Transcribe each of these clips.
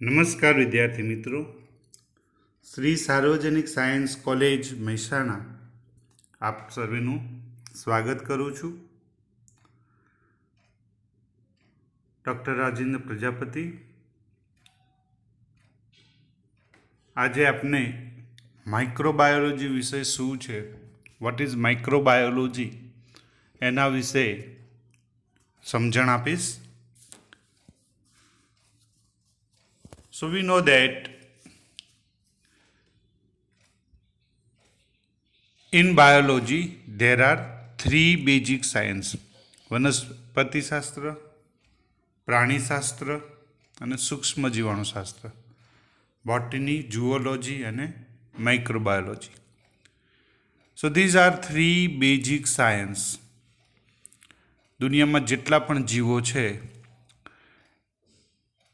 નમસ્કાર વિદ્યાર્થી મિત્રો, શ્રી સાર્વજનિક સાયન્સ કોલેજ મહેસાણા આપ સર્વેનું સ્વાગત કરું છું. ડૉક્ટર રાજેન્દ્ર પ્રજાપતિ. આજે આપને માઇક્રોબાયોલોજી વિશે શું છે, વોટ ઇઝ માઇક્રોબાયોલોજી, એના વિશે સમજણ આપીશ. So we know that in biology there are three basic science: વનસ્પતિ શાસ્ત્ર, પ્રાણીશાસ્ત્ર અને સૂક્ષ્મ જીવાણુશાસ્ત્ર, બોટની, ઝૂઓલોજી અને microbiology. So these are three basic science. દુનિયામાં જેટલા પણ જીવો છે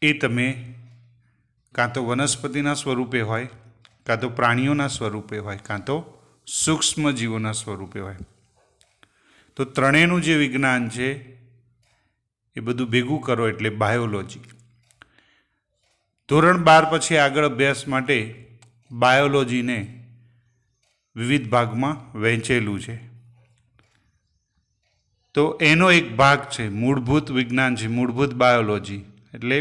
એ તમે કાં તો વનસ્પતિના સ્વરૂપે હોય, કાં તો પ્રાણીઓના સ્વરૂપે હોય, કાં તો સૂક્ષ્મ જીવોના સ્વરૂપે હોય. તો ત્રણેયનું જે વિજ્ઞાન છે એ બધું ભેગું કરો એટલે બાયોલોજી. ધોરણ 12 પછી આગળ અભ્યાસ માટે બાયોલોજીને વિવિધ ભાગમાં વહેંચેલું છે. તો એનો એક ભાગ છે મૂળભૂત વિજ્ઞાન છે, મૂળભૂત બાયોલોજી એટલે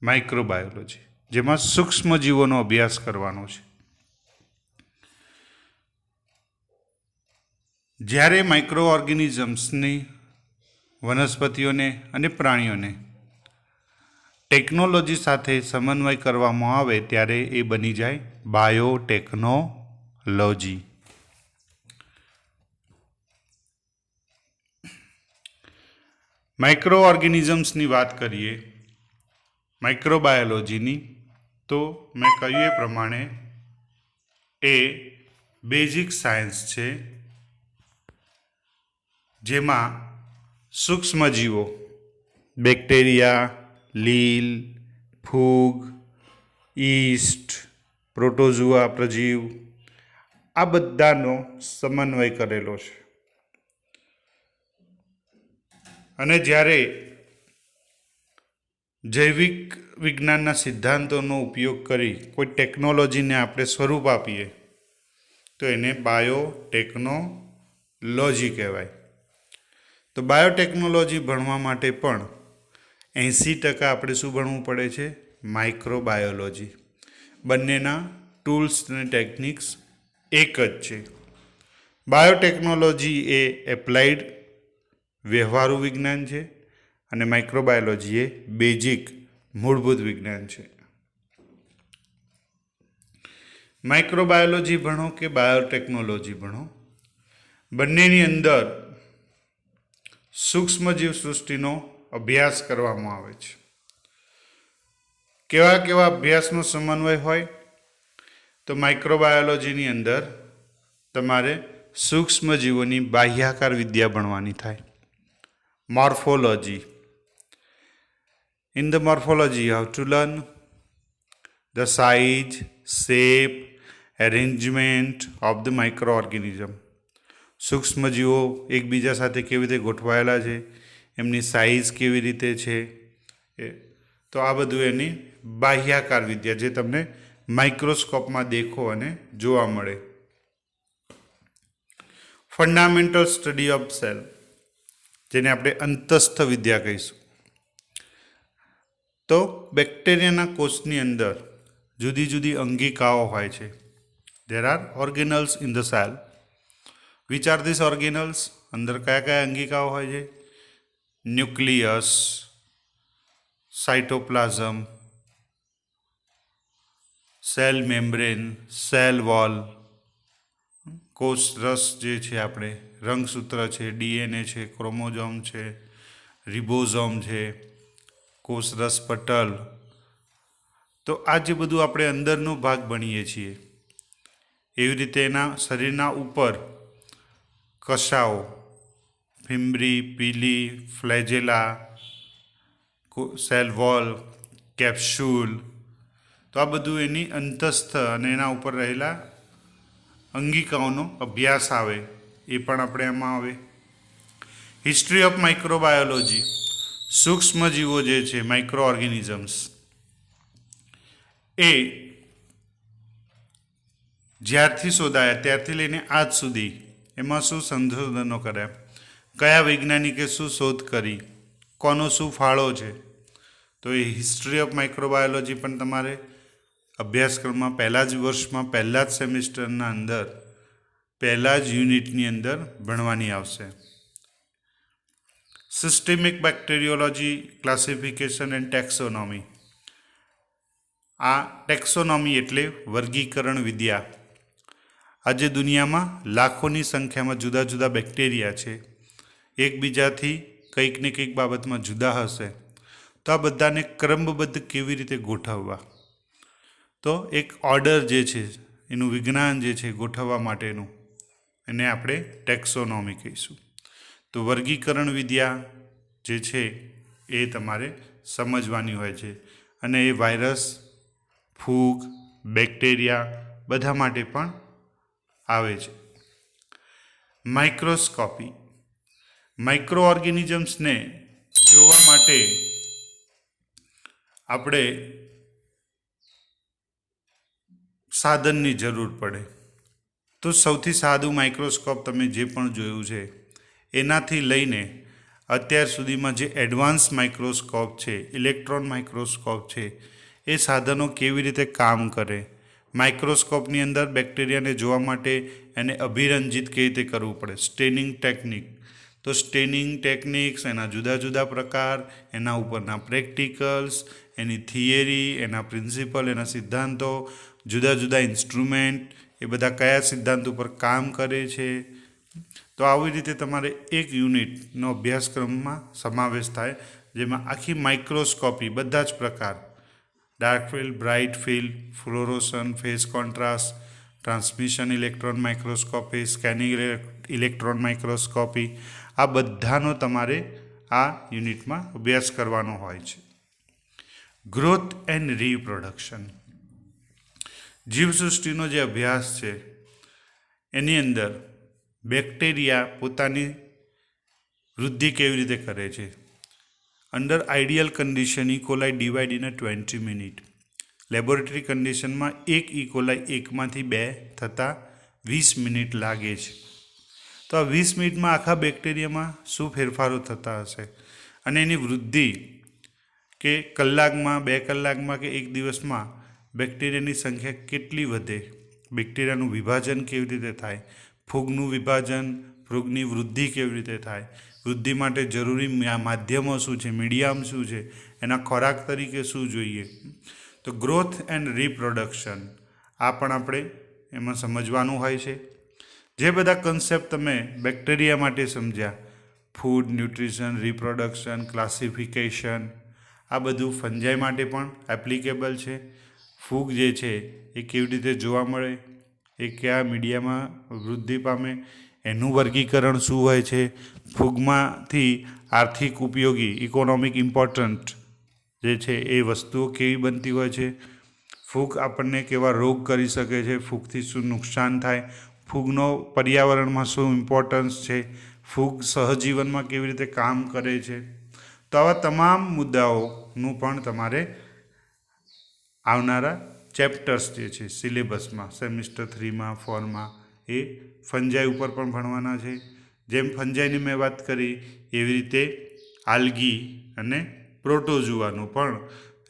માઇક્રોબાયોલોજી, જેમાં સૂક્ષ્મ જીવોનો અભ્યાસ કરવાનો છે. જ્યારે માઇક્રો ઓર્ગેનિઝમ્સની, વનસ્પતિઓને અને પ્રાણીઓને ટેકનોલોજી સાથે સમન્વય કરવામાં આવે ત્યારે એ બની જાય બાયોટેકનોલોજી. માઇક્રો ઓર્ગેનિઝમ્સની વાત કરીએ, માઇક્રોબાયોલોજીની, તો મેં કહ્યું એ પ્રમાણે એ બેઝિક સાયન્સ છે જેમાં સૂક્ષ્મજીવો, બેક્ટેરિયા, લીલ, ફૂગ, ઈસ્ટ, પ્રોટોઝુઆ, પ્રજીવ, આ બધાનો સમન્વય કરેલો છે. અને જ્યારે જૈવિક વિજ્ઞાનના સિદ્ધાંતોનો ઉપયોગ કરી કોઈ ટેકનોલોજીને આપણે સ્વરૂપ આપીએ તો એને બાયોટેકનોલોજી કહેવાય. તો બાયોટેકનોલોજી ભણવા માટે પણ 80% આપણે શું ભણવું પડે છે? માઇક્રોબાયોલોજી. બંનેના ટૂલ્સ અને ટેકનિક્સ એક જ છે. બાયોટેકનોલોજી એ એપ્લાઇડ વ્યવહારુ વિજ્ઞાન છે અને માઇક્રોબાયોલોજી એ બેઝિક મૂળભૂત વિજ્ઞાન છે. માઇક્રોબાયોલોજી ભણો કે બાયોટેકનોલોજી ભણો, બંનેની અંદર સૂક્ષ્મજીવ સૃષ્ટિનો અભ્યાસ કરવામાં આવે છે. કેવા કેવા અભ્યાસનો સમન્વય હોય? તો માઇક્રોબાયોલોજીની અંદર તમારે સૂક્ષ્મજીવોની બાહ્યાકાર વિદ્યા ભણવાની થાય, morphology. In the morphology you have to learn the size, shape, arrangement of the microorganism. સૂક્ષ્મજીવો એકબીજા સાથે કેવી રીતે ગોઠવાયેલા છે, એમની સાઇઝ કેવી રીતે છે, તો આ બધું એની બાહ્યાકાર વિદ્યા જે તમને માઇક્રોસ્કોપમાં દેખો અને જોવા મળે. ફંડામેન્ટલ સ્ટડી ઓફ સેલ, જેને આપણે અંતસ્થ વિદ્યા કહીશું. તો બેક્ટેરિયાના કોષની અંદર જુદી જુદી અંગિકાઓ હોય છે. There are organelles in the cell. Which are these organelles? અંદર કયા કયા અંગિકાઓ હોય છે? Nucleus, cytoplasm, cell membrane, cell wall, કોષ રસ જે છે, આપણે રંગસૂત્ર છે, ડીએનએ છે, ક્રોમોઝોમ છે, રિબોઝોમ છે, કોષરસ પટલ. તો આ જે બધું આપણે અંદરનો ભાગ ભણીએ છીએ, એવી રીતે એના શરીરના ઉપર કશાઓ, ફિમ્બ્રી, પીલી, ફ્લેજેલા, સેલ વોલ, કેપ્સ્યુલ, તો આ બધું એની અંતસ્થ અને એના ઉપર રહેલા અંગિકાઓનો અભ્યાસ આવે, એ પણ આપણે એમાં આવે. હિસ્ટ્રી ઓફ માઇક્રોબાયોલોજી, સૂક્ષ્મજીવો જે છે, માઇક્રો ઓર્ગેનિઝમ્સ, એ જ્યારથી શોધાયા ત્યારથી લઈને આજ સુધી એમાં શું સંશોધનો કર્યા, કયા વૈજ્ઞાનિકે શું શોધ કરી, કોનો શું ફાળો છે. તો એ હિસ્ટ્રી ઓફ માઇક્રોબાયોલોજી પણ તમારે અભ્યાસક્રમમાં પહેલા જ વર્ષમાં પહેલા જ સેમિસ્ટરના અંદર પહેલા જ યુનિટની અંદર ભણવાની આવશે. Systemic bacteriology, classification and taxonomy. આ ટેક્સોનોમી એટલે વર્ગીકરણ વિદ્યા. આજે દુનિયામાં લાખોની સંખ્યામાં જુદા જુદા બેક્ટેરિયા છે, એકબીજાથી કંઈક ને કંઈક બાબતમાં જુદા હશે. તો આ બધાને ક્રમબદ્ધ કેવી રીતે ગોઠવવા, તો એક ઓર્ડર જે છે એનું વિજ્ઞાન જે છે ગોઠવવા માટેનું, એને આપણે ટેક્સોનોમી કહીશું. તો વર્ગીકરણ વિદ્યા જે છે એ તમારે સમજવાની હોય છે, અને એ વાયરસ, ફૂગ, બેક્ટેરિયા બધા માટે પણ આવે છે. માઇક્રોસ્કોપી. માઇક્રો ઓર્ગેનિઝમ્સને જોવા માટે આપણે સાધનની જરૂર પડે. તો સૌથી સાદું માઇક્રોસ્કોપ તમે જે પણ જોયું છે એનાથી લઈને અત્યાર સુધીમાં જે એડવાન્સ માઇક્રોસ્કોપ છે, ઇલેક્ટ્રોન માઇક્રોસ્કોપ છે, એ સાધનો કેવી રીતે કામ કરે, માઇક્રોસ્કોપની અંદર બેક્ટેરિયાને જોવા માટે એને અભિરંજિત કેવી રીતે કરવું પડે, સ્ટેનિંગ ટેકનિક. તો સ્ટેનિંગ ટેકનિક્સ, એના જુદા જુદા પ્રકાર, એના ઉપરના પ્રેક્ટિકલ્સ, એની થિયરી, એના પ્રિન્સિપલ, એના સિદ્ધાંતો, જુદા જુદા ઇન્સ્ટ્રુમેન્ટ, એ બધા કયા સિદ્ધાંત ઉપર કામ કરે છે. તો આવી રીતે તમારે એક યુનિટનો અભ્યાસક્રમમાં સમાવેશ થાય, જેમાં આખી માઇક્રોસ્કોપી બધા જ પ્રકાર, dark field, bright field, fluorescence, phase contrast, transmission electron microscopy, scanning electron microscopy, આ બધાનો તમારે આ યુનિટમાં અભ્યાસ કરવાનો હોય છે. Growth and reproduction. જીવસૃષ્ટિનો જે અભ્યાસ છે એની અંદર બેક્ટેરિયા પોતાની વૃદ્ધિ કેવી રીતે કરે છે. Under ideal condition E. coli divide in 20 minute. Laboratory કન્ડિશનમાં એક ઇકોલાઈ એકમાંથી બે થતાં 20 મિનિટ લાગે છે. તો આ 20 મિનિટમાં આખા બેક્ટેરિયામાં શું ફેરફારો થતા હશે, અને એની વૃદ્ધિ કે કલાકમાં, 2 કલાકમાં કે એક દિવસમાં બેક્ટેરિયાની સંખ્યા કેટલી વધે, બેક્ટેરિયાનું વિભાજન કેવી રીતે થાય, ફૂગનું વિભાજન, ફૂગની વૃદ્ધિ કેવી રીતે થાય, વૃદ્ધિ માટે જરૂરી માધ્યમો શું છે, મીડિયમ શું છે, એના ખોરાક તરીકે શું જોઈએ. તો ગ્રોથ એન્ડ રિપ્રોડક્શન આ પણ આપણે એમાં સમજવાનું હોય છે. જે બધા કન્સેપ્ટ તમે બેક્ટેરિયા માટે સમજ્યા, ફૂડ, ન્યુટ્રિશન, રિપ્રોડક્શન, ક્લાસિફિકેશન, આ બધું ફંજાઈ માટે પણ એપ્લિકેબલ છે. ફૂગ જે છે એ કેવી રીતે જોવા મળે, એ કયા મીડિયામાં વૃદ્ધિ પામે, એનું વર્ગીકરણ શું હોય છે, ફૂગમાંથી આર્થિક ઉપયોગી, ઇકોનોમિક ઇમ્પોર્ટન્ટ જે છે એ વસ્તુઓ કેવી બનતી હોય છે, ફૂગ આપણને કેવા રોગ કરી શકે છે, ફૂગથી શું નુકસાન થાય, ફૂગનો પર્યાવરણમાં શું ઇમ્પોર્ટન્સ છે, ફૂગ સહજીવનમાં કેવી રીતે કામ કરે છે. તો આવા તમામ મુદ્દાઓનું પણ તમારે આવનારા ચેપ્ટર્સ જે છે સિલેબસમાં સેમિસ્ટર 3માં 4માં એ ફંજાઈ ઉપર પણ ભણવાના છે. જેમ ફંજાઈની મેં વાત કરી એવી રીતે આલ્ગી અને પ્રોટોઝુઆનો પણ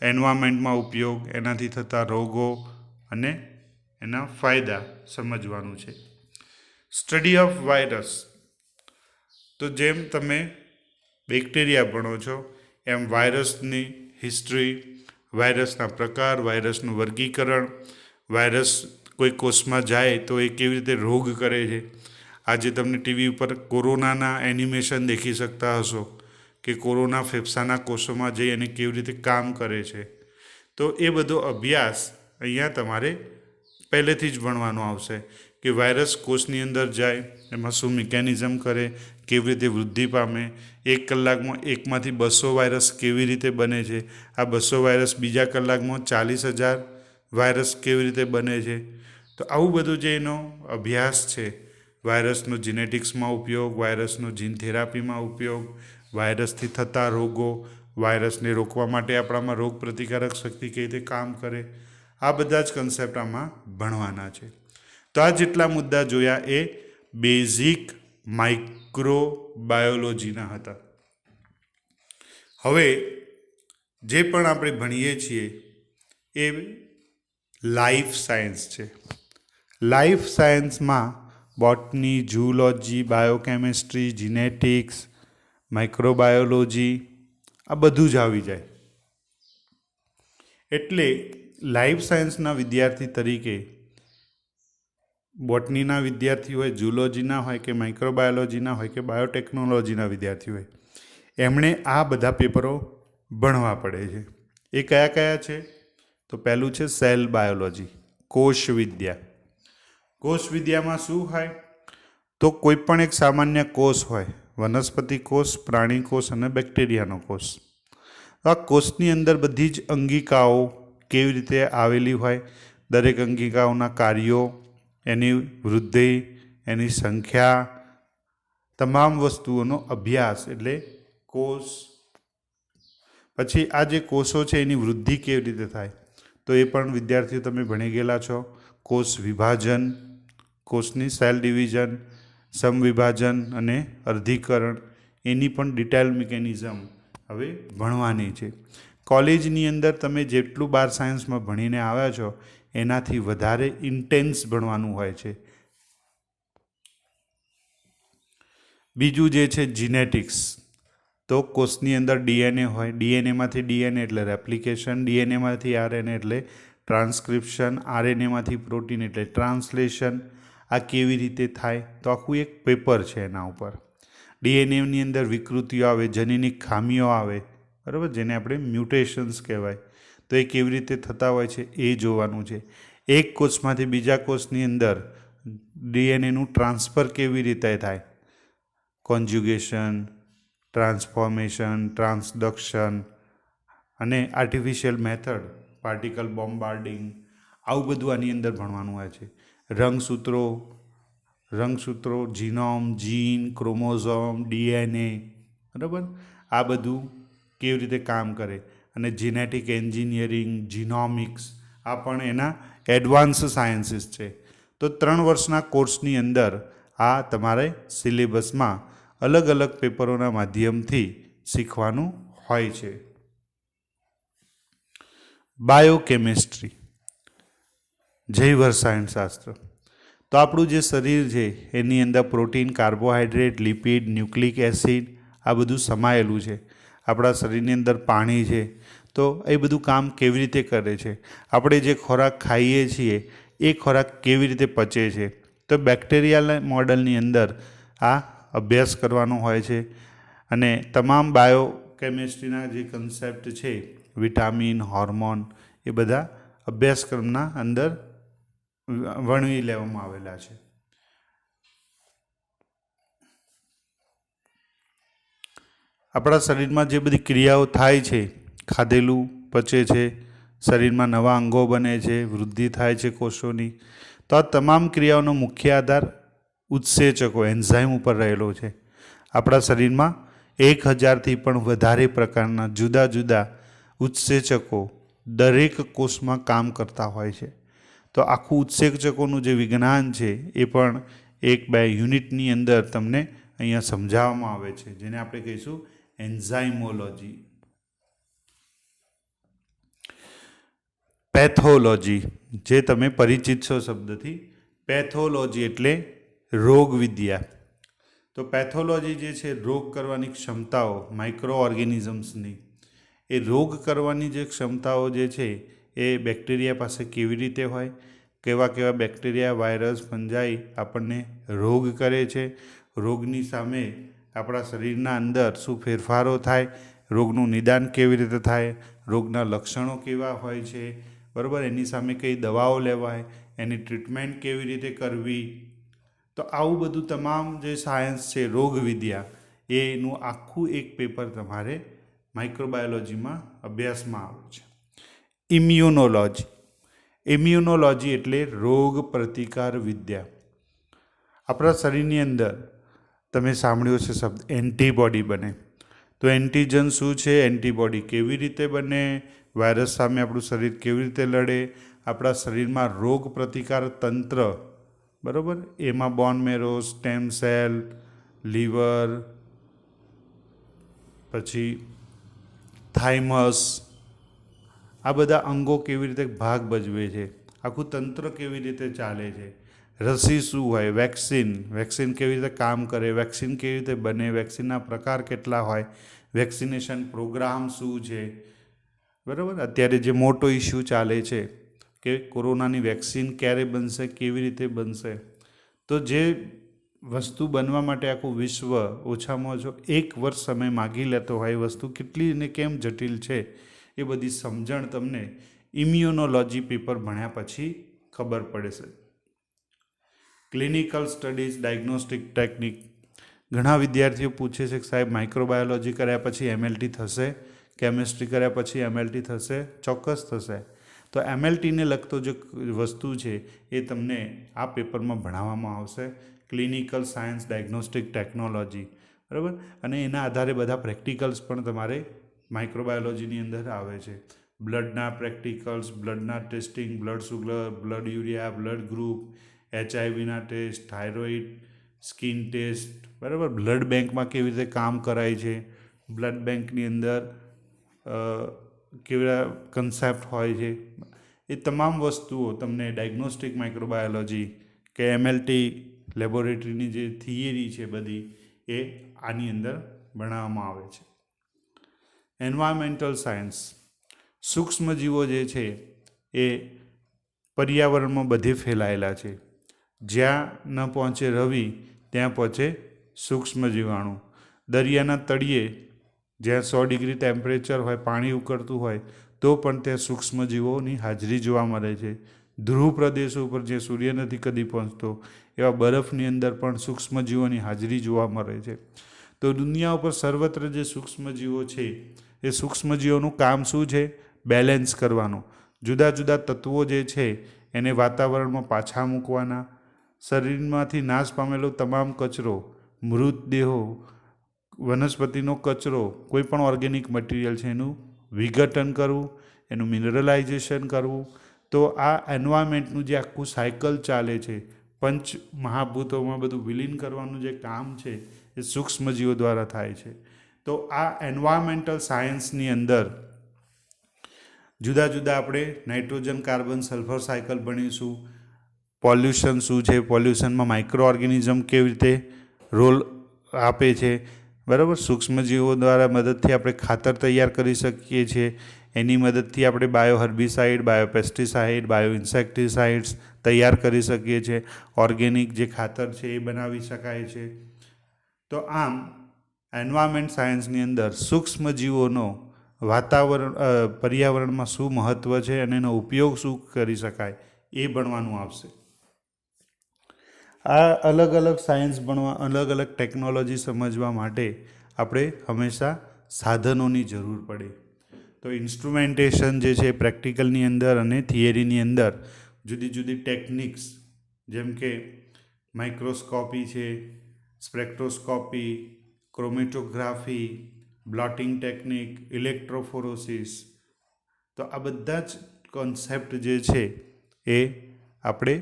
એન્વાયરમેન્ટમાં ઉપયોગ, એનાથી થતા રોગો અને એના ફાયદા સમજવાનું છે. Study of virus. તો જેમ તમે બેક્ટેરિયા ભણો છો એમ વાયરસની હિસ્ટ્રી, વાયરસના પ્રકાર, વાયરસનું વર્ગીકરણ, વાયરસ કોઈ કોષમાં જાય તો એ કેવી રીતે રોગ કરે છે. આજે તમને ટીવી ઉપર કોરોનાના એનિમેશન દેખી શકતા હશો કે કોરોના ફેફસાના કોષોમાં જઈ અને કેવી રીતે કામ કરે છે. તો એ બધો અભ્યાસ અહીંયા તમારે પહેલેથી જ ભણવાનો આવશે કે વાયરસ કોષની અંદર જાય, એમાં શું મિકેનિઝમ કરે, કેવી રીતે વૃદ્ધિ પામે, 1 કલાકમાં એકમાંથી 200 વાયરસ કેવી રીતે બને છે, આ 200 વાયરસ બીજા કલાકમાં 40,000 વાયરસ કેવી રીતે બને છે. તો આવું બધું જે એનો અભ્યાસ છે, વાયરસનો જીનેટિક્સમાં ઉપયોગ, વાયરસનો જીન થેરાપીમાં ઉપયોગ, વાયરસથી થતા રોગો, વાયરસને રોકવા માટે આપણામાં રોગ પ્રતિકારક શક્તિ કેવી રીતે કામ કરે, આ બધા જ કન્સેપ્ટ આમાં ભણવાના છે. તો આ જેટલા મુદ્દા જોયા એ બેઝિક માઇક્રોબાયોલોજીના હતા. હવે જે પણ આપણે ભણીએ છીએ એ લાઈફ સાયન્સ છે. લાઈફ સાયન્સમાં બોટની, ઝૂલોજી, બાયોકેમિસ્ટ્રી, જીનેટિક્સ, માઇક્રોબાયોલોજી આ બધું જ આવી જાય. એટલે લાઈફ સાયન્સના વિદ્યાર્થી તરીકે બોટનીના વિદ્યાર્થી હોય, ઝૂલોજીના હોય કે માઇક્રોબાયોલોજીના હોય કે બાયોટેકનોલોજીના વિદ્યાર્થી હોય, એમણે આ બધા પેપરો ભણવા પડે છે. એ કયા કયા છે? તો પહેલું છે સેલ બાયોલોજી, કોષવિદ્યા. કોષવિદ્યામાં શું હોય? તો કોઈ પણ એક સામાન્ય કોષ હોય, વનસ્પતિ કોષ, પ્રાણી કોષ અને બેક્ટેરિયાનો કોષ. આ કોષની અંદર બધી જ અંગિકાઓ કેવી રીતે આવેલી હોય, દરેક અંગિકાઓના કાર્યો, એની વૃદ્ધિ, એની સંખ્યા, તમામ વસ્તુઓનો અભ્યાસ એટલે કોષ. પછી આ જે કોષો છે એની વૃદ્ધિ કેવી રીતે થાય, તો એ પણ વિદ્યાર્થીઓ તમે ભણી ગયેલા છો. કોષ વિભાજન, કોષની સેલ ડિવિઝન, સમવિભાજન અને અર્ધીકરણ, એની પણ ડિટેલ મિકેનિઝમ હવે ભણવાની છે. કોલેજની અંદર તમે જેટલું 12 સાયન્સમાં ભણીને આવ્યા છો એનાથી વધારે ઇન્ટેન્સ ભણવાનું હોય છે. બીજું જે છે જીનેટિક્સ. તો કોષની અંદર ડીએનએ હોય, ડીએનએમાંથી ડીએનએ એટલે રેપ્લિકેશન, ડીએનએમાંથી આરએનએ એટલે ટ્રાન્સક્રિપ્શન, આરએનએમાંથી પ્રોટીન એટલે ટ્રાન્સલેશન. આ કેવી રીતે થાય? તો આખું એક પેપર છે એના ઉપર. ડીએનએની અંદર વિકૃતિઓ આવે, જનીનિક ખામીઓ આવે, બરાબર, જેને આપણે મ્યુટેશન્સ કહેવાય. તો એ કેવી રીતે થતા હોય છે એ જોવાનું છે. એક કોષમાંથી બીજા કોષની અંદર ડીએનએનું ટ્રાન્સફર કેવી રીતે થાય, કોન્જ્યુગેશન, ટ્રાન્સફોર્મેશન, ટ્રાન્સડક્શન અને આર્ટિફિશિયલ મેથડ, પાર્ટિકલ બોમ્બાર્ડિંગ, આવું બધું આની અંદર ભણવાનું હોય છે. રંગસૂત્રો, જીનોમ, જીન, ક્રોમોઝોમ, ડીએનએ, બરાબર, આ બધું કેવી રીતે કામ કરે. અને જીનેટિક એન્જિનિયરિંગ, જીનોમિક્સ, આ પણ એના એડવાન્સ સાયન્સીસ છે. તો 3 વર્ષના કોર્સની અંદર આ તમારે સિલેબસમાં અલગ અલગ પેપરોના માધ્યમથી શીખવાનું હોય છે. બાયોકેમિસ્ટ્રી, જૈવ રસાયણશાસ્ત્ર. તો આપણું જે શરીર છે એની અંદર protein, carbohydrate, lipid, nucleic acid આ બધું સમાયેલું છે. આપણા શરીરની અંદર પાણી છે. તો એ બધું કામ કેવી રીતે કરે છે, આપણે જે ખોરાક ખાઈએ છીએ એ ખોરાક કેવી રીતે પચે છે. તો બેક્ટેરિયલ મોડલની અંદર આ અભ્યાસ કરવાનો હોય છે. અને તમામ બાયોકેમિસ્ટ્રીના જે કન્સેપ્ટ છે, વિટામિન, હોર્મોન, એ બધા અભ્યાસક્રમના અંદર વર્ણવી લેવામાં આવેલા છે. આપણા શરીરમાં જે બધી ક્રિયાઓ થાય છે, ખાધેલું પચે છે, શરીરમાં નવા અંગો બને છે, વૃદ્ધિ થાય છે કોષોની, તો આ તમામ ક્રિયાઓનો મુખ્ય આધાર ઉત્સેચકો, એન્ઝાઇમ ઉપર રહેલો છે. આપણા શરીરમાં 1000થી પણ વધારે પ્રકારના જુદા જુદા ઉત્સેચકો દરેક કોષમાં કામ કરતા હોય છે. તો આખું ઉત્સેચકોનું જે વિજ્ઞાન છે એ પણ 1-2 યુનિટની અંદર તમને અહીંયા સમજાવવામાં આવે છે, જેને આપણે કહીશું એન્ઝાઇમોલોજી. પેથોલોજી, જે તમે પરિચિત છો શબ્દથી. પેથોલોજી એટલે રોગવિદ્યા. તો પેથોલોજી જે છે, રોગ કરવાની ક્ષમતાઓ માઇક્રો ઓર્ગેનિઝમ્સની, એ રોગ કરવાની જે ક્ષમતાઓ જે છે એ બેક્ટેરિયા પાસે કેવી રીતે હોય, કેવા કેવા બેક્ટેરિયા, વાયરસ, ફંજાઈ આપણને રોગ કરે છે, રોગની સામે આપણા શરીરના અંદર શું ફેરફારો થાય, રોગનું નિદાન કેવી રીતે થાય, રોગના લક્ષણો કેવા હોય છે, બરાબર, એની સામે કઈ દવાઓ લેવાય, એની ટ્રીટમેન્ટ કેવી રીતે કરવી. તો આવું બધું તમામ જે સાયન્સ છે, રોગવિદ્યા, એનું આખું એક પેપર તમારે માઇક્રોબાયોલોજીમાં અભ્યાસમાં આવે છે. ઇમ્યુનોલોજી. ઇમ્યુનોલોજી એટલે રોગ પ્રતિકાર વિદ્યા. આપણા શરીરની અંદર તમે સાંભળ્યો છે શબ્દ એન્ટીબોડી બને. તો એન્ટીજન શું છે, એન્ટીબોડી કેવી રીતે બને, વાયરસ સામે આપણું શરીર કેવી રીતે લડે, આપણા શરીરમાં રોગ પ્રતિકાર તંત્ર, બરાબર, એમાં બોન મેરો, સ્ટેમ સેલ, લીવર, પછી થાઇમસ, આ બધા અંગો કેવી રીતે ભાગ ભજવે છે, આખું તંત્ર કેવી રીતે ચાલે છે, રસી શું હોય, વેક્સિન કેવી રીતે કામ કરે, વેક્સિન કેવી રીતે બને, વેક્સિનના પ્રકાર કેટલા હોય, વેક્સિનેશન પ્રોગ્રામ શું છે, બરાબર. અત્યારે જે મોટો ઇસ્યુ ચાલે છે કે કોરોનાની વેક્સિન ક્યારે બનશે, કેવી રીતે બનશે, તો જે વસ્તુ બનવા માટે આખું વિશ્વ ઓછામાં ઓછો 1 વર્ષ સમય માગી લેતો હોય, એ વસ્તુ કેટલી ને કેમ જટિલ છે, એ બધી સમજણ તમને ઇમ્યુનોલોજી પેપર ભણ્યા પછી ખબર પડે છે. Clinical studies, diagnostic technique. ઘણા વિદ્યાર્થીઓ પૂછે છે કે સાહેબ માઇક્રોબાયોલોજી કર્યા પછી એમએલટી થશે, કેમિસ્ટ્રી કર્યા પછી એમએલટી થશે? ચોક્કસ થશે. તો એમએલટીને લગતો જે વસ્તુ છે એ તમને આ પેપરમાં ભણાવવામાં આવશે. ક્લિનિકલ સાયન્સ, ડાયગ્નોસ્ટિક ટેકનોલોજી, બરાબર. અને એના આધારે બધા પ્રેક્ટિકલ્સ પણ તમારે માઇક્રોબાયોલોજીની અંદર આવે છે. બ્લડના પ્રેક્ટિકલ્સ, બ્લડના testing, blood sugar, blood urea, blood group, એચઆઈવીના ટેસ્ટ, થાઇરોઇડ, સ્કિન ટેસ્ટ, બરાબર. બ્લડ બેંકમાં કેવી રીતે કામ કરાય છે, બ્લડ બેંકની અંદર કેવા કન્સેપ્ટ હોય છે, એ તમામ વસ્તુઓ તમને ડાયગ્નોસ્ટિક માઇક્રોબાયોલોજી કે એમએલટી લેબોરેટરીની જે થિયરી છે બધી, એ આની અંદર ભણાવવામાં આવે છે. Environmental science. સૂક્ષ્મજીવો જે છે એ પર્યાવરણમાં બધે ફેલાયેલા છે. જ્યાં ન પહોંચે રવિ ત્યાં પહોંચે સૂક્ષ્મ જીવાણુ. દરિયાના તળિયે જ્યાં 100 ડિગ્રી ટેમ્પરેચર હોય, પાણી ઉકળતું હોય, તો પણ ત્યાં સૂક્ષ્મજીવોની હાજરી જોવા મળે છે. ધ્રુવ પ્રદેશો ઉપર જે સૂર્ય નથી કદી પહોંચતો, એવા બરફની અંદર પણ સૂક્ષ્મજીવોની હાજરી જોવા મળે છે. તો દુનિયા ઉપર સર્વત્ર જે સૂક્ષ્મજીવો છે, એ સૂક્ષ્મજીવોનું કામ શું છે? બેલેન્સ કરવાનું. જુદા જુદા તત્વો જે છે એને વાતાવરણમાં પાછા મૂકવાના. શરીરમાંથી નાશ પામેલો તમામ કચરો, મૃતદેહો, વનસ્પતિનો કચરો, કોઈ પણ ઓર્ગેનિક મટીરિયલ છે એનું વિઘટન કરવું, એનું મિનરલાઇઝેશન કરવું. તો આ એન્વાયરમેન્ટનું જે આખું સાયકલ ચાલે છે, પંચ મહાભૂતોમાં બધું વિલીન કરવાનું જે કામ છે એ સૂક્ષ્મજીવો દ્વારા થાય છે. તો આ એન્વાયરમેન્ટલ સાયન્સની અંદર જુદા જુદા આપણે નાઇટ્રોજન, કાર્બન, સલ્ફર સાયકલ ભણીશું. પોલ્યુશન શું છે, પોલ્યુશનમાં માઇક્રો ઓર્ગેનિઝમ કેવી રીતે રોલ આપે છે, બરાબર. સૂક્ષ્મજીવો દ્વારા મદદથી આપણે ખાતર તૈયાર કરી શકીએ છીએ. એની મદદથી આપણે bio herbicide, bio pesticide, bio ઇન્સેક્ટિસાઇડ્સ તૈયાર કરી શકીએ છીએ. ઓર્ગેનિક જે ખાતર છે એ બનાવી શકાય છે. તો આમ એન્વાયરમેન્ટ સાયન્સની અંદર સૂક્ષ્મજીવોનો પર્યાવરણમાં શું મહત્ત્વ છે અને એનો ઉપયોગ શું કરી શકાય એ ભણવાનું આવશે. આ અલગ અલગ સાયન્સ ભણવા, અલગ અલગ ટેકનોલોજી સમજવા માટે આપણે હંમેશા સાધનોની જરૂર પડે. તો ઇન્સ્ટ્રુમેન્ટેશન જે છે પ્રેક્ટિકલની અંદર અને થિયરીની અંદર જુદી જુદી ટેકનિક્સ, જેમ કે માઇક્રોસ્કોપી છે, સ્પેક્ટ્રોસ્કોપી, ક્રોમેટોગ્રાફી, બ્લોટિંગ ટેકનિક, ઇલેક્ટ્રોફોરોસિસ, તો આ બધા જ કોન્સેપ્ટ જે છે એ આપણે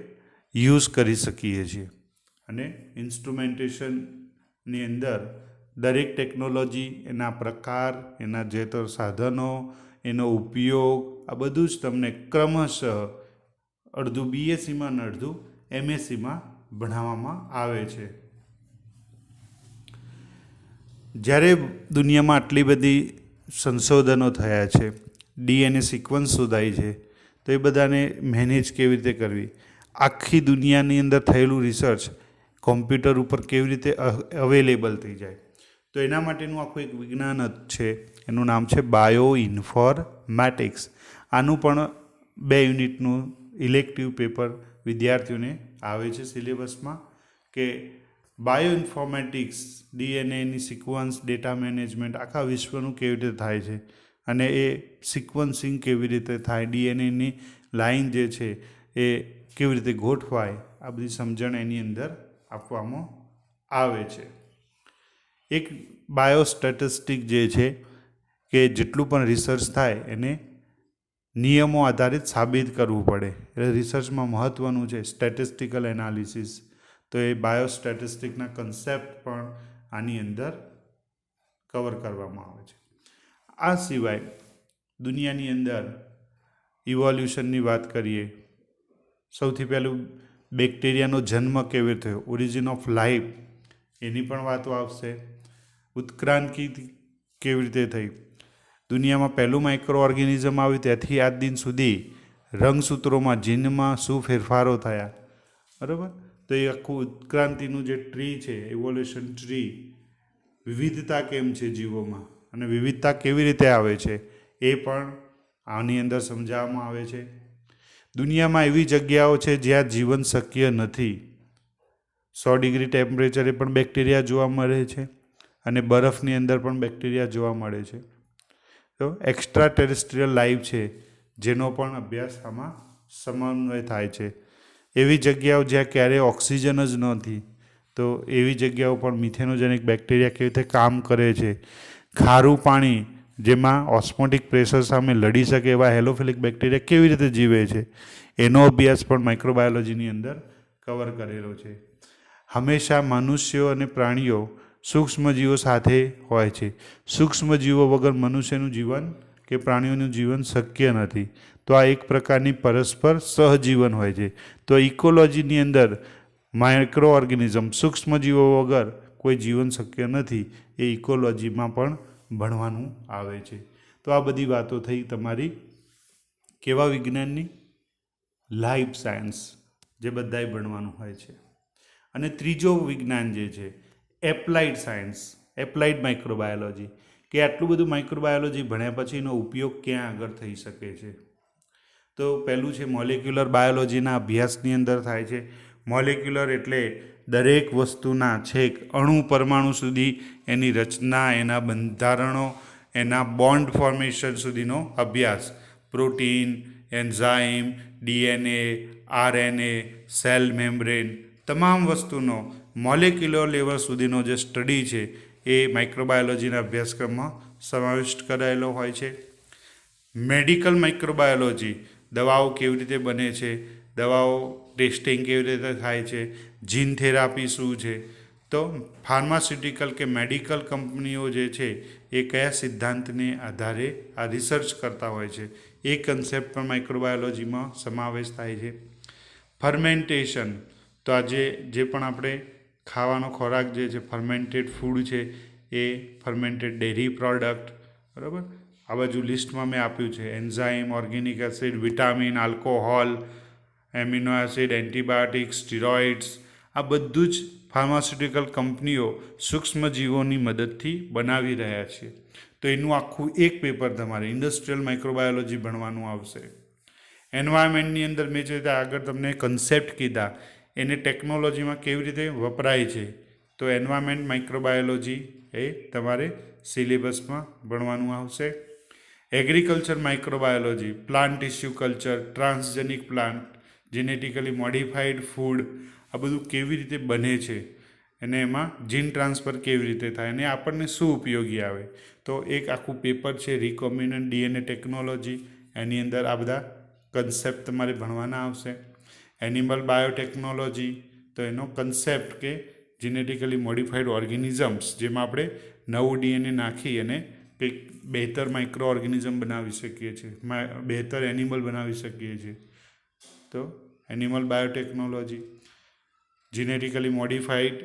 યુઝ કરી શકીએ છીએ. અને ઇન્સ્ટ્રુમેન્ટેશનની અંદર દરેક ટેકનોલોજી, એના પ્રકાર, એના જે તો સાધનો, એનો ઉપયોગ, આ બધું જ તમને ક્રમશઃ અડધું બીએસસીમાં અને અડધું એમએસસીમાં ભણાવવામાં આવે છે. જ્યારે દુનિયામાં આટલી બધી સંશોધનો થયા છે, ડીએનએ સિક્વન્સ શોધાય છે, તો એ બધાને મેનેજ કેવી રીતે કરવી, આખી દુનિયાની અંદર થયેલું રિસર્ચ કોમ્પ્યુટર ઉપર કેવી રીતે અવેલેબલ થઈ જાય, તો એના માટેનું આખું એક વિજ્ઞાન જ છે. એનું નામ છે બાયો ઇન્ફોર્મેટિક્સ. આનું પણ 2 યુનિટનું ઇલેક્ટિવ પેપર વિદ્યાર્થીઓને આવે છે સિલેબસમાં, કે બાયો ઇન્ફોર્મેટિક્સ, ડીએનએની સિક્વન્સ, ડેટા મેનેજમેન્ટ આખા વિશ્વનું કેવી રીતે થાય છે, અને એ સિક્વન્સિંગ કેવી રીતે થાય, ડીએનએની લાઈન જે છે એ કેવી રીતે ગોઠવાય, આ બધી સમજણ એની અંદર આપવામાં આવે છે. એક બાયોસ્ટેટિસ્ટિક જે છે કે જેટલું પણ રિસર્ચ થાય એને નિયમો આધારિત સાબિત કરવું પડે. એટલે રિસર્ચમાં મહત્ત્વનું છે સ્ટેટિસ્ટિકલ એનાલિસિસ. તો એ બાયોસ્ટેટિસ્ટિકના કન્સેપ્ટ પણ આની અંદર કવર કરવામાં આવે છે. આ સિવાય દુનિયાની અંદર ઇવોલ્યુશનની વાત કરીએ, સૌથી પહેલું બેક્ટેરિયાનો જન્મ કેવી રીતે થયો, ઓરિજિન ઓફ લાઈફ, એની પણ વાતો આવશે. ઉત્ક્રાંતિ કેવી રીતે થઈ, દુનિયામાં પહેલું માઇક્રો ઓર્ગેનિઝમ આવ્યું ત્યાંથી આજ દિન સુધી રંગસૂત્રોમાં જીનમાં શું ફેરફારો થયા, બરાબર. તો એ આખું ઉત્ક્રાંતિનું જે ટ્રી છે, ઇવોલ્યુશન ટ્રી, વિવિધતા કેમ છે જીવોમાં અને વિવિધતા કેવી રીતે આવે છે એ પણ આની અંદર સમજાવવામાં આવે છે. દુનિયામાં એવી જગ્યાઓ છે જ્યાં જીવન શક્ય નથી. 100 ડિગ્રી ટેમ્પરેચરે પણ બેક્ટેરિયા જોવા મળે છે અને બરફની અંદર પણ બેક્ટેરિયા જોવા મળે છે. તો એક્સ્ટ્રા ટેરેસ્ટ્રિયલ લાઈફ છે જેનો પણ અભ્યાસ આમાં સમન્વય થાય છે. એવી જગ્યાઓ જ્યાં ક્યારેય ઓક્સિજન જ નહોતી, તો એવી જગ્યાઓ પણ મિથેનોજેનિક બેક્ટેરિયા કેવી રીતે કામ કરે છે. ખારું પાણી જેમાં ઓસ્મોટિક પ્રેશર સામે લડી શકે એવા હેલોફિલિક બેક્ટેરિયા કેવી રીતે જીવે છે, એનો અભ્યાસ પણ માઇક્રોબાયોલોજીની અંદર કવર કરેલો છે. હંમેશા મનુષ્યો અને પ્રાણીઓ સૂક્ષ્મજીવો સાથે હોય છે. સૂક્ષ્મજીવો વગર મનુષ્યનું જીવન કે પ્રાણીઓનું જીવન શક્ય નથી. તો આ એક પ્રકારની પરસ્પર સહજીવન હોય છે. તો ઇકોલોજીની અંદર માઇક્રો ઓર્ગેનિઝમ, સૂક્ષ્મજીવો વગર કોઈ જીવન શક્ય નથી, એ ઇકોલોજીમાં પણ ભણવાનું આવે છે. તો આ બધી વાતો થઈ તમારી કેવા વિજ્ઞાનની, લાઈફ સાયન્સ, જે બધાએ ભણવાનું હોય છે. અને ત્રીજો વિજ્ઞાન જે છે એપ્લાઇડ સાયન્સ, એપ્લાઇડ માઇક્રોબાયોલોજી, કે આટલું બધું માઇક્રોબાયોલોજી ભણ્યા પછી એનો ઉપયોગ ક્યાં આગળ થઈ શકે છે. તો પહેલું છે મોલેક્યુલર બાયોલોજીના અભ્યાસની અંદર થાય છે. મોલેક્યુલર એટલે દરેક વસ્તુના છેક અણુ પરમાણુ સુધી એની રચના, એના બંધારણો, એના બોન્ડ ફોર્મેશન સુધીનો અભ્યાસ. Protein, enzyme, DNA, RNA, cell membrane, તમામ વસ્તુનો મોલેક્યુલર લેવલ સુધીનો જે સ્ટડી છે એ માઇક્રોબાયોલોજીના અભ્યાસક્રમમાં સમાવિષ્ટ કરાયેલો હોય છે. મેડિકલ માઇક્રોબાયોલોજી, દવાઓ કેવી રીતે બને છે, દવાઓ ટેસ્ટિંગ કેવી રીતે થાય છે, જીન થેરાપી શું છે. તો ફાર્માસ્યુટિકલ કે મેડિકલ કંપનીઓ જે છે એ કયા સિદ્ધાંતને આધારે આ રિસર્ચ કરતા હોય છે, એ કન્સેપ્ટ પણ માઇક્રોબાયોલોજીમાં સમાવેશ થાય છે. ફર્મેન્ટેશન, તો આજે જે પણ આપણે ખાવાનો ખોરાક જે છે ફર્મેન્ટેડ ફૂડ છે, એ ફર્મેન્ટેડ ડેરી પ્રોડક્ટ, બરાબર. આ બાજુ લિસ્ટમાં મેં આપ્યું છે enzyme, organic acid, vitamin, alcohol, amino acid, antibiotics, steroids, આ બધું જ ફાર્માસ્યુટિકલ કંપનીઓ સૂક્ષ્મજીવોની મદદથી બનાવી રહ્યા છે. તો એનું આખું એક પેપર તમારે ઇન્ડસ્ટ્રીયલ માઇક્રોબાયોલોજી ભણવાનું આવશે. એન્વાયરમેન્ટની અંદર મેં જે આગળ તમને કન્સેપ્ટ કીધા એને ટેકનોલોજીમાં કેવી રીતે વપરાય છે, તો એન્વાયરમેન્ટ માઇક્રોબાયોલોજી એ તમારે સિલેબસમાં ભણવાનું આવશે. Agriculture microbiology, plant tissue culture, transgenic plant, genetically modified food, આ બધું કેવી રીતે બને છે અને એમાં જીન ટ્રાન્સફર કેવી રીતે થાય અને આપણને શું ઉપયોગી આવે. તો એક આખું પેપર છે રિકોમ્બિનન્ટ ડીએનએ ટેકનોલોજી, એની અંદર આ બધા કન્સેપ્ટ તમારે ભણવાના આવશે. એનિમલ બાયોટેકનોલોજી, તો એનો કન્સેપ્ટ કે જેનેટિકલી મોડિફાઈડ ઓર્ગેનિઝમ્સ, જેમાં આપણે નવું ડીએનએ નાખી અને કંઈક બહેતર માઇક્રો ઓર્ગેનિઝમ બનાવી શકીએ છીએ, બહેતર એનિમલ બનાવી શકીએ છીએ. તો animal biotechnology, genetically modified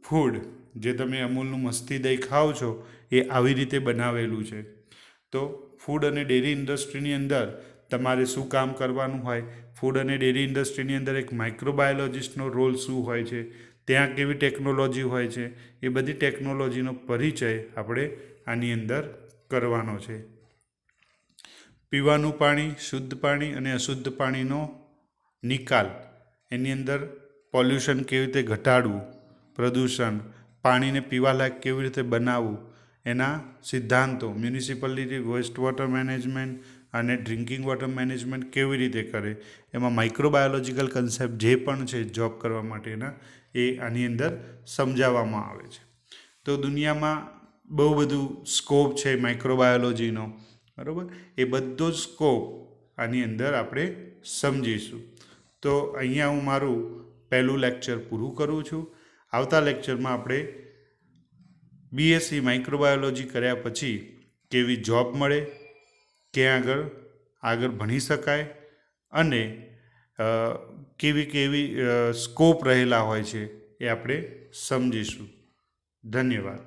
food, જે તમે અમૂલનું મસ્તી દહીં ખાઓ છો એ આવી રીતે બનાવેલું છે. તો ફૂડ અને ડેરી ઇન્ડસ્ટ્રીની અંદર તમારે શું કામ કરવાનું હોય, ફૂડ અને ડેરી ઇન્ડસ્ટ્રીની અંદર એક માઇક્રોબાયોલોજિસ્ટનો રોલ શું હોય છે, ત્યાં કેવી ટેકનોલોજી હોય છે, એ બધી ટેકનોલોજીનો પરિચય આપણે આની અંદર કરવાનો છે. પીવાનું પાણી, શુદ્ધ પાણી અને અશુદ્ધ પાણીનો નિકાલ, એની અંદર પોલ્યુશન કેવી રીતે ઘટાડવું, પ્રદૂષણ, પાણીને પીવાલાયક કેવી રીતે બનાવવું, એના સિદ્ધાંતો, મ્યુનિસિપાલિટી વેસ્ટ વોટર મેનેજમેન્ટ અને ડ્રિંકિંગ વોટર મેનેજમેન્ટ કેવી રીતે કરે, એમાં માઇક્રોબાયોલોજીકલ કન્સેપ્ટ જે પણ છે જોબ કરવા માટેના, એ આની અંદર સમજાવવામાં આવે છે. તો દુનિયામાં બહુ બધું સ્કોપ છે માઇક્રોબાયોલોજીનો, બરાબર, એ બધો જ સ્કોપ આની અંદર આપણે સમજીશું. તો અહીંયા હું મારું પહેલું લેક્ચર પૂરું કરું છું. આવતા લેક્ચરમાં આપણે બીએસસી માઇક્રોબાયોલોજી કર્યા પછી કેવી જોબ મળે, ક્યાં આગળ ભણી શકાય અને કેવી કેવી સ્કોપ રહેલા હોય છે એ આપણે સમજીશું. ધન્યવાદ.